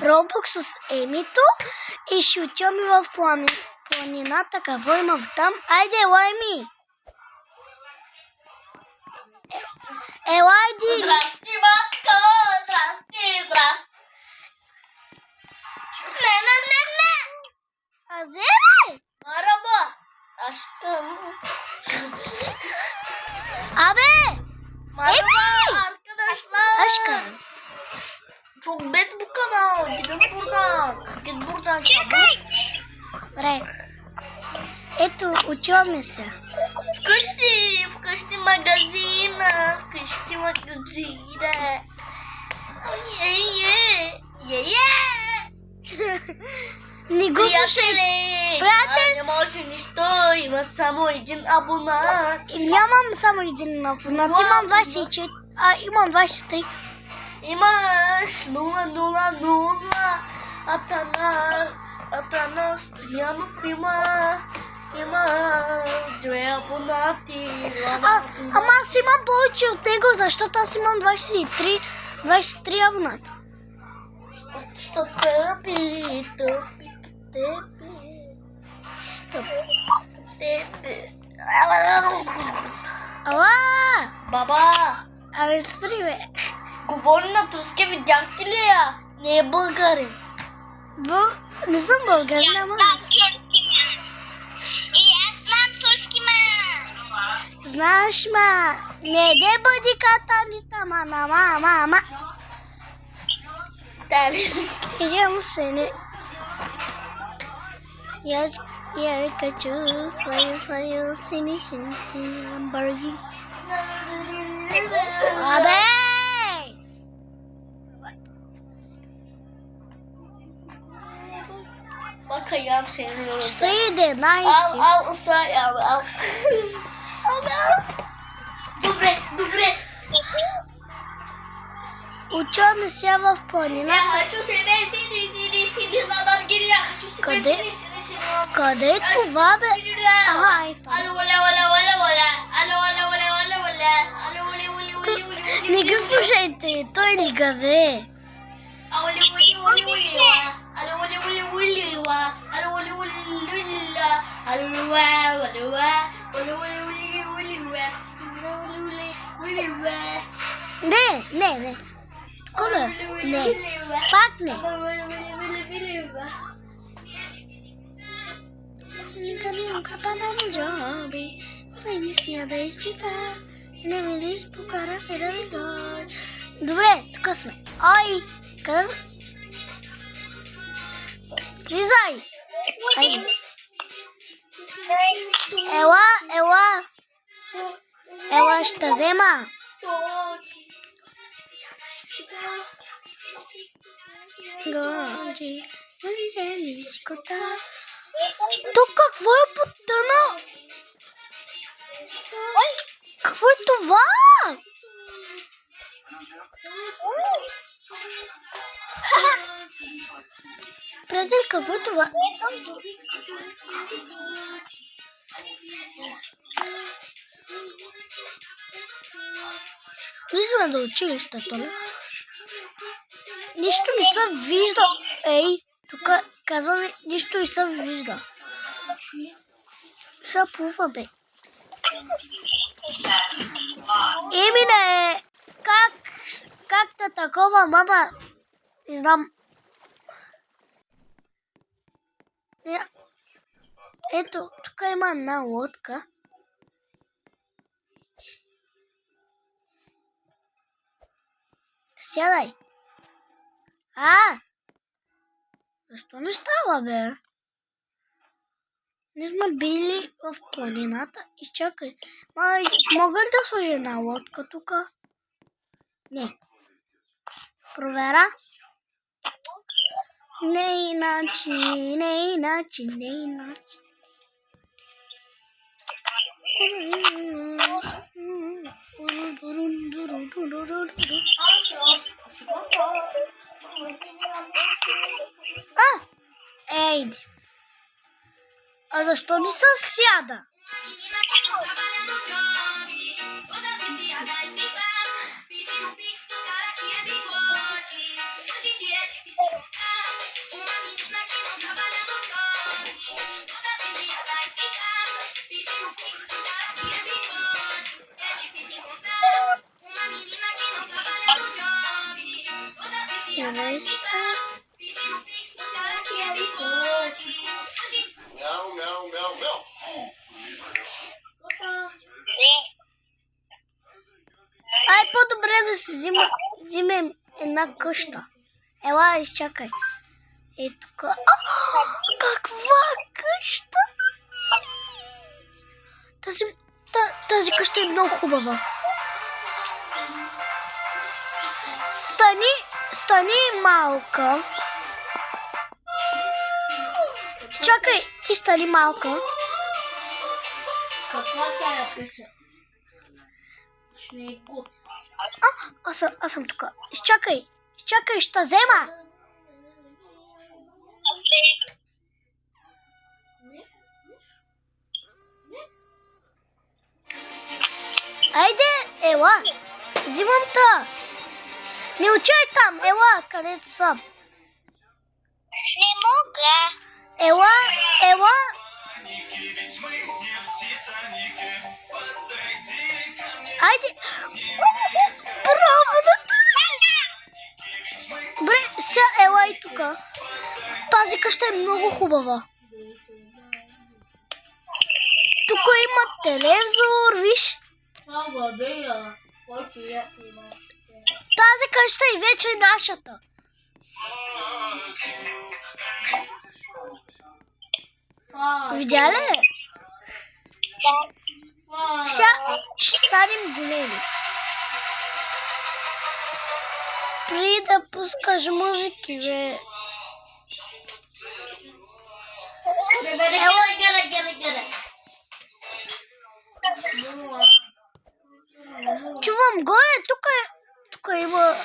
Робокс с Емито и ще отиваме в планината. Какво има там? Айде, Лайми! Елайди! Здрасти, матка! Здрасти! Не! Азере! Арaba! Aşkım. Абе! Merhaba arkadaşlar. Aşkım. Çok bet bu kanal. Gidin buradan. Git buradan çabuk. Добре. Ето, отиваме се. Вкъщи магазина. Вкъщи магазина. Не го слушай. Приятели! Не може нищо. Има само един абонат. Нямам само един абонат. Имам 24. Имам 23. Имаш 000. Атанас Стоянов има 2 абонати. Ама аз имам повече от него, защото аз имам 23 абоната. Са тъпи. Ала! Баба, Абе, спри, бе. говори на турски, видяхте ли я? Не е българин. Не съм българин, ама аз. И аз знам турски, ма. Знаеш, ма. Не де бъди катанита, ма. Дали. Скажем се, не. Я качу свою сини ламборги. Абе! Bakayım senin orada. Ще иде, найси. Al sayam al. Добре. Отиваме сега в планината. Хочу себе сини ламборгини. Хочу себе Къде? сини. Къде е това, бе? Аха, ето. Не го слушайте, той ли гаве? Не. Коля, не. Пак не. Добре, тук сме. Ой, къде? Влизай! Айде. Ела, ще взема. Тук какво е потъна? Какво е това? Приятел, какво е това? Влизаме до училището, не? Нищо не съм виждал. Ей, тук казваме, нищо не съм виждал. Ще плува, бе. Емине, как да такова, мама? Не знам. Ето, тук има една лодка. Сядай. Защо не става, бе? Не сме били в планината. Изчакай. Мога ли да сложа една лодка тук? Не. Провера. Не иначе. Ейди. А защо не се сяда? Мяу, мяу, мяу, мяу. Ай, по-добре да си вземем една къща. Ела, изчакай. Е, тук. Каква къща намери? Тази къща е много хубава. Стани малка. Чакай, ти стани малка. Каква тя е песен? Ще не е гуд. Аз съм тук. Изчакай, ще взема. Айде, ела. Взимам та. Не отивай там, ела, където съм. Не мога. Ела. Айде. Браво на тебе. Добре, сега ела и тук. Тази къща е много хубава. Тук има телевизор, виж. Тази къща и вече е нашата. Видя ли? Сега ще станем големи. Спри да пускаш музики, бе. Чувам горе, тук има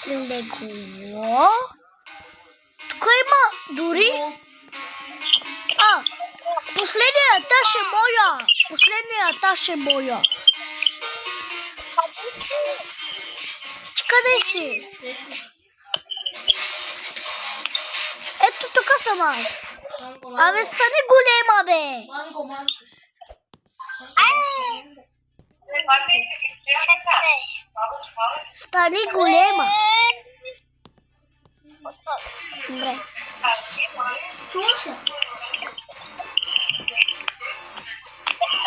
легло. Тук има дори... Последният етаж е моя. Ти къде си? Ето тук съм аз. Абе, стани голема, бе. Стани голема. Добре.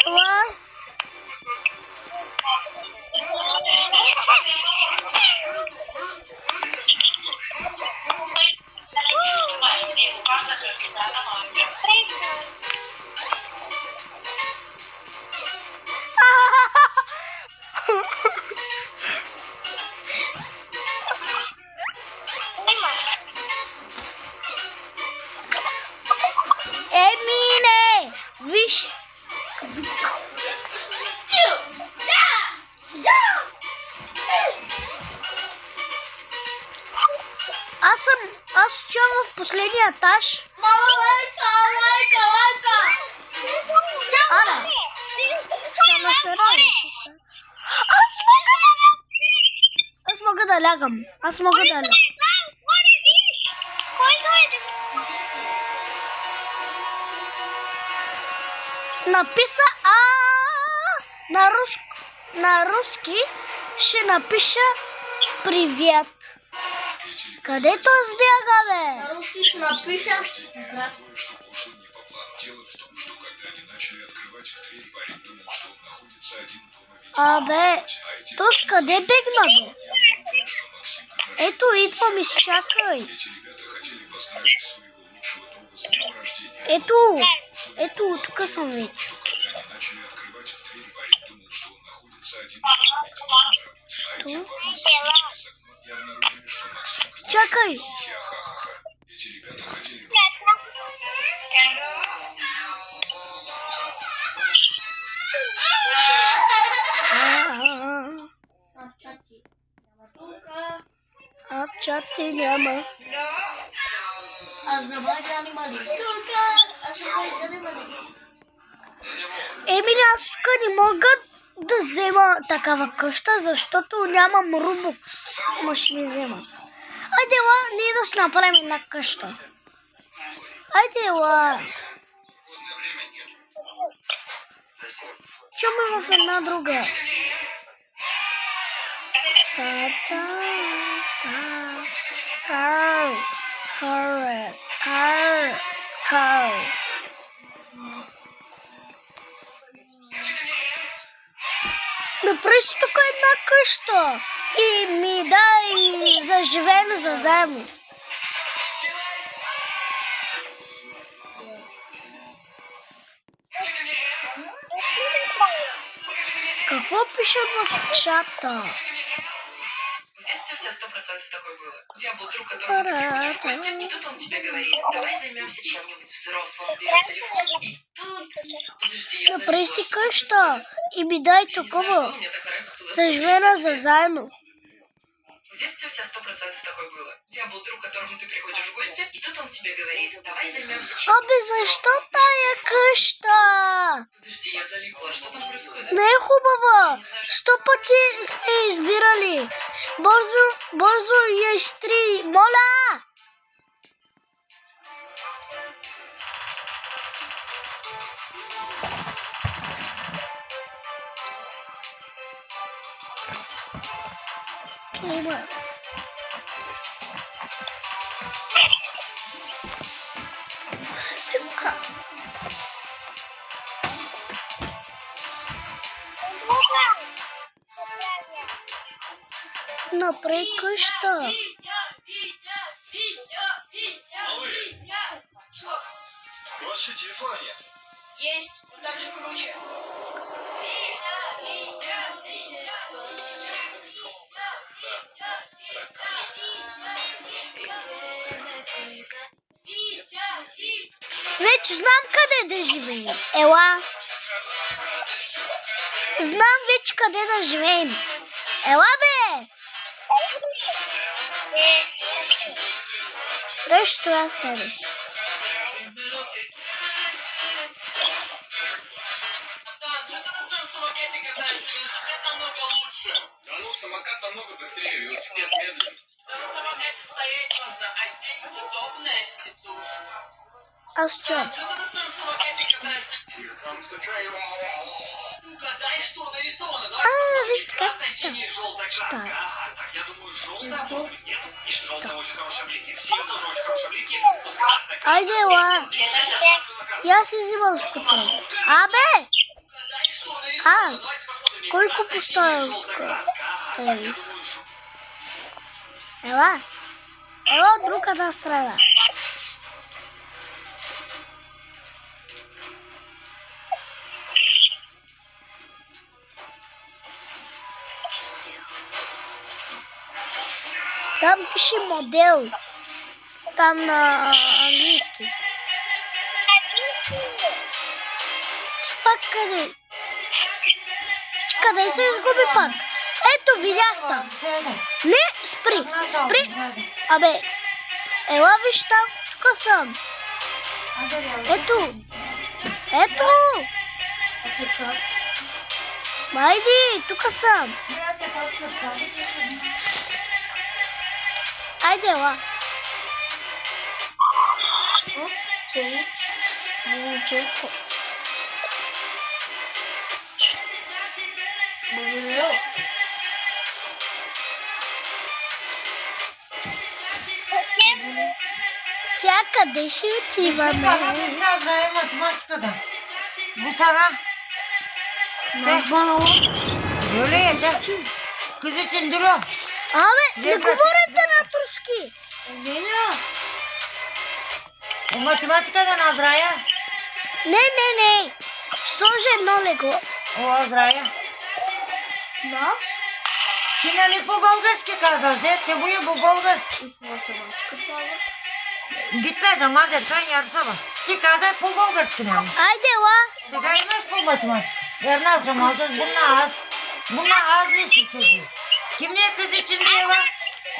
Ела. Емине, виж. Аз отивам в последния етаж. Лайка! Ана, само се ради тук. Аз мога да лягам. Кой дойде? Написа на руски ще напиша привет. Където сбяга, бе? На руски ще напиша. Здрасти. Абе, Тос къде бегна, бе? Ето, идвам, изчакай. Ето, тук съм вече. Що? Чакай. Чати няма. Еми, аз тук не мога да взема такава къща, защото нямам рубокс. Ма ще ми вземат. Айде, ела, ние да си направим една къща. Айде, ела. Чуме в една друга. Направи си тук една къща и ми дай за живеене за заедно. Какво пишат в чата? В детстве у тебя 100% такое было. У тебя был друг, к которому ты приходишь в гости, и тут он тебе говорит, давай займемся чем-нибудь взрослым, берет телефон, и тут... Подожди, я Направи забыла, си что къща и ми дай происходит. Я не знаю, такова что мне так нравится туда за смотреть. живеене за заедно. В детстве у тебя 100% такое было. У тебя был друг, к которому ты приходишь в гости, и тут он тебе говорит, давай займемся чем-нибудь Абе, защо взрослым, тая берет телефон. къща? Подожди, я залипла, что там происходит? Не е хубава. 100 пъти сме избирали. Бързо я изтри. Моля! Кейма. Направи къща. У вас что, телефона нет? Есть, но так же круче. Вече знам къде да живеем. Ела. Знам вече къде да живеем. Ела, бе! Нещо това с тебе. Да ну, самокат намного быстрее, велосипед медленный. Да на самокате стоять нужно, а здесь удобная сидушка. Аз чувам. Что ты на своем самокате катаешься? Here comes the train. Ты угадай, что нарисовано. А, Давай посмотрим. видишь, Есть как красная, это? синяя, желтая краска. Что? Ага, так, я думаю, желтая, может быть, нет. Нет, желтая очень хороший объектив. Синяя тоже очень хороший объектив. Вот красная, Айде, ела. Здесь я ставлю на красную. И аз си взимам скутер. Абе! Угадай, что нарисовано. Давайте посмотрим. Есть Колко красная, поставил синяя, желтая тук? краска. Ага, так, Ей. я думаю, Ела. Ела от другата страна. Там пише модел. Там на английски. Пак къде? Къде се изгуби пак? Ето, видях там. Не, спри. Абе, ела виж там, тук съм. Ето. Майди, тук съм. Айде, ела. Всякъде ще отиваме. Знае математиката. Бусана. Öyle de. Kız için duru. Абе, не говорите на турски. O matematikada Azra'ya. Не. Сложи едно легло. O Azra'ya. Наш? Ти нали по-български каза? Взете боя по-български. Gitmez ama sen yarısa bak. Ki каза по-български няма. Айде, ела. Така имаш по математика. Yarın akşam alacağız. Bununla az nesi çocuğu. Kim niye kız için diye var?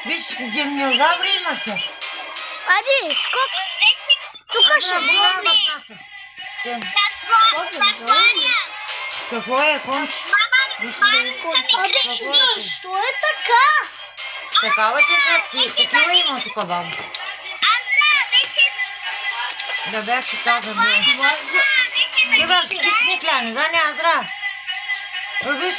Biz dinozavr имаше. Айде, скок. Тук ще Bunlara вземем. bak nasıl. Sen. Какво е, конч? Абе, защо е така? Такава ти четки. Такива има тук, баба. Да бях ще казвам. Ти бях скицник, Ляни. За не, Азра. Виж